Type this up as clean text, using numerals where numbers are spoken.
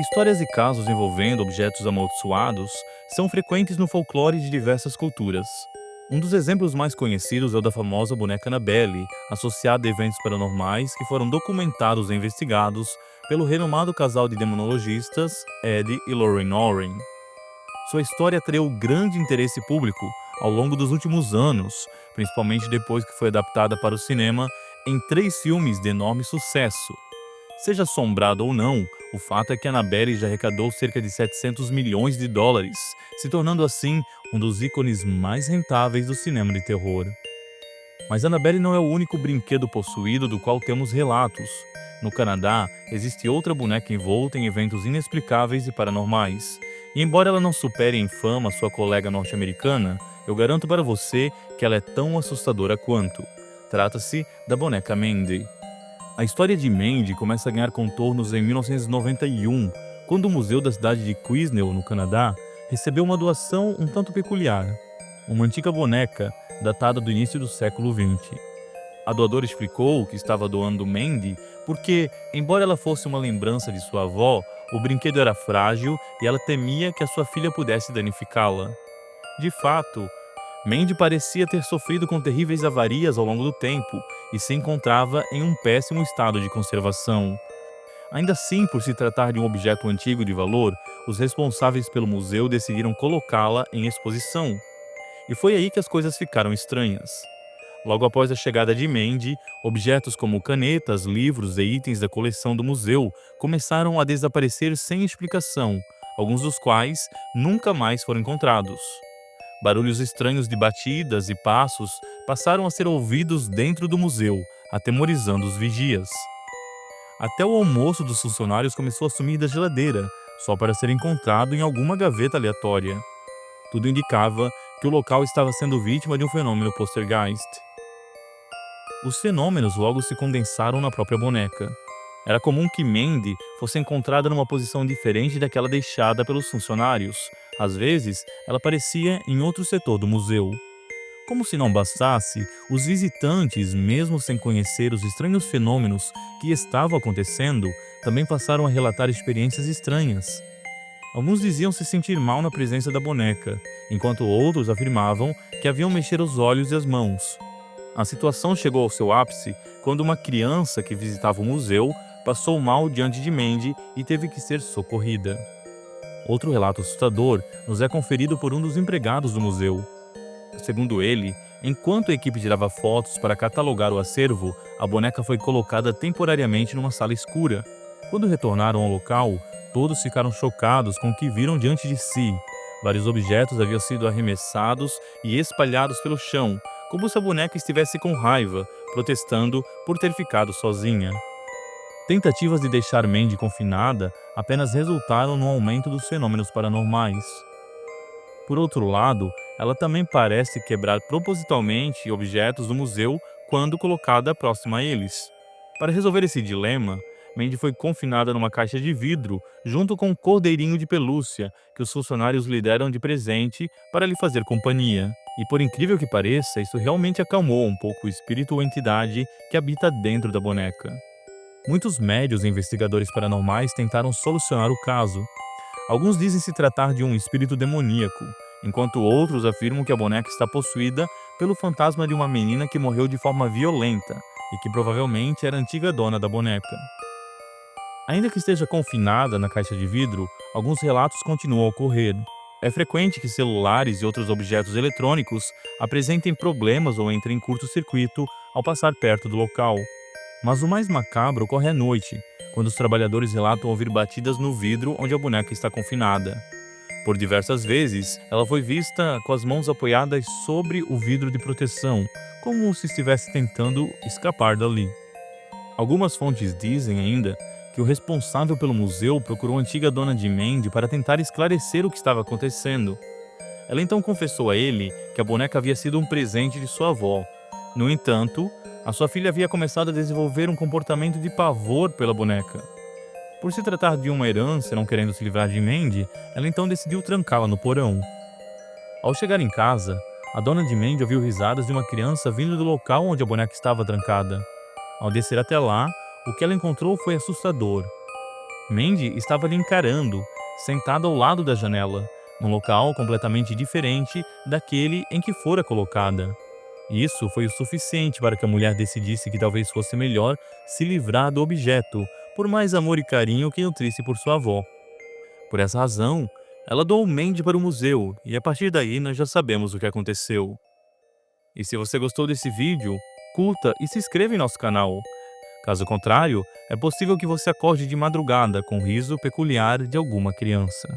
Histórias e casos envolvendo objetos amaldiçoados são frequentes no folclore de diversas culturas. Um dos exemplos mais conhecidos é o da famosa boneca Annabelle, associada a eventos paranormais que foram documentados e investigados pelo renomado casal de demonologistas Ed e Lorraine Warren. Sua história atraiu grande interesse público ao longo dos últimos anos, principalmente depois que foi adaptada para o cinema em 3 filmes de enorme sucesso. Seja assombrado ou não, o fato é que Annabelle já arrecadou cerca de 700 milhões de dólares, se tornando assim um dos ícones mais rentáveis do cinema de terror. Mas Annabelle não é o único brinquedo possuído do qual temos relatos. No Canadá, existe outra boneca envolta em eventos inexplicáveis e paranormais. E embora ela não supere em fama sua colega norte-americana, eu garanto para você que ela é tão assustadora quanto. Trata-se da boneca Mandy. A história de Mandy começa a ganhar contornos em 1991, quando o museu da cidade de Quesnel, no Canadá, recebeu uma doação um tanto peculiar. Uma antiga boneca, datada do início do século XX. A doadora explicou que estava doando Mandy porque, embora ela fosse uma lembrança de sua avó, o brinquedo era frágil e ela temia que a sua filha pudesse danificá-la. De fato, Mandy parecia ter sofrido com terríveis avarias ao longo do tempo e se encontrava em um péssimo estado de conservação. Ainda assim, por se tratar de um objeto antigo de valor, os responsáveis pelo museu decidiram colocá-la em exposição. E foi aí que as coisas ficaram estranhas. Logo após a chegada de Mandy, objetos como canetas, livros e itens da coleção do museu começaram a desaparecer sem explicação, alguns dos quais nunca mais foram encontrados. Barulhos estranhos de batidas e passos passaram a ser ouvidos dentro do museu, atemorizando os vigias. Até o almoço dos funcionários começou a sumir da geladeira, só para ser encontrado em alguma gaveta aleatória. Tudo indicava que o local estava sendo vítima de um fenômeno poltergeist. Os fenômenos logo se condensaram na própria boneca. Era comum que Mandy fosse encontrada numa posição diferente daquela deixada pelos funcionários. Às vezes, ela aparecia em outro setor do museu. Como se não bastasse, os visitantes, mesmo sem conhecer os estranhos fenômenos que estavam acontecendo, também passaram a relatar experiências estranhas. Alguns diziam se sentir mal na presença da boneca, enquanto outros afirmavam que haviam mexer os olhos e as mãos. A situação chegou ao seu ápice quando uma criança que visitava o museu passou mal diante de Mandy e teve que ser socorrida. Outro relato assustador nos é conferido por um dos empregados do museu. Segundo ele, enquanto a equipe tirava fotos para catalogar o acervo, a boneca foi colocada temporariamente numa sala escura. Quando retornaram ao local, todos ficaram chocados com o que viram diante de si. Vários objetos haviam sido arremessados e espalhados pelo chão, como se a boneca estivesse com raiva, protestando por ter ficado sozinha. Tentativas de deixar Mandy confinada apenas resultaram no aumento dos fenômenos paranormais. Por outro lado, ela também parece quebrar propositalmente objetos do museu quando colocada próxima a eles. Para resolver esse dilema, Mandy foi confinada numa caixa de vidro junto com um cordeirinho de pelúcia que os funcionários lhe deram de presente para lhe fazer companhia. E por incrível que pareça, isso realmente acalmou um pouco o espírito ou entidade que habita dentro da boneca. Muitos médios e investigadores paranormais tentaram solucionar o caso. Alguns dizem se tratar de um espírito demoníaco, enquanto outros afirmam que a boneca está possuída pelo fantasma de uma menina que morreu de forma violenta e que provavelmente era a antiga dona da boneca. Ainda que esteja confinada na caixa de vidro, alguns relatos continuam a ocorrer. É frequente que celulares e outros objetos eletrônicos apresentem problemas ou entrem em curto-circuito ao passar perto do local. Mas o mais macabro ocorre à noite, quando os trabalhadores relatam ouvir batidas no vidro onde a boneca está confinada. Por diversas vezes, ela foi vista com as mãos apoiadas sobre o vidro de proteção, como se estivesse tentando escapar dali. Algumas fontes dizem ainda que o responsável pelo museu procurou a antiga dona de Mandy para tentar esclarecer o que estava acontecendo. Ela então confessou a ele que a boneca havia sido um presente de sua avó. No entanto, a sua filha havia começado a desenvolver um comportamento de pavor pela boneca. Por se tratar de uma herança e não querendo se livrar de Mandy, ela então decidiu trancá-la no porão. Ao chegar em casa, a dona de Mandy ouviu risadas de uma criança vindo do local onde a boneca estava trancada. Ao descer até lá, o que ela encontrou foi assustador. Mandy estava lhe encarando, sentada ao lado da janela, num local completamente diferente daquele em que fora colocada. Isso foi o suficiente para que a mulher decidisse que talvez fosse melhor se livrar do objeto, por mais amor e carinho que nutrisse por sua avó. Por essa razão, ela doou Mandy para o museu, e a partir daí nós já sabemos o que aconteceu. E se você gostou desse vídeo, curta e se inscreva em nosso canal. Caso contrário, é possível que você acorde de madrugada com o riso peculiar de alguma criança.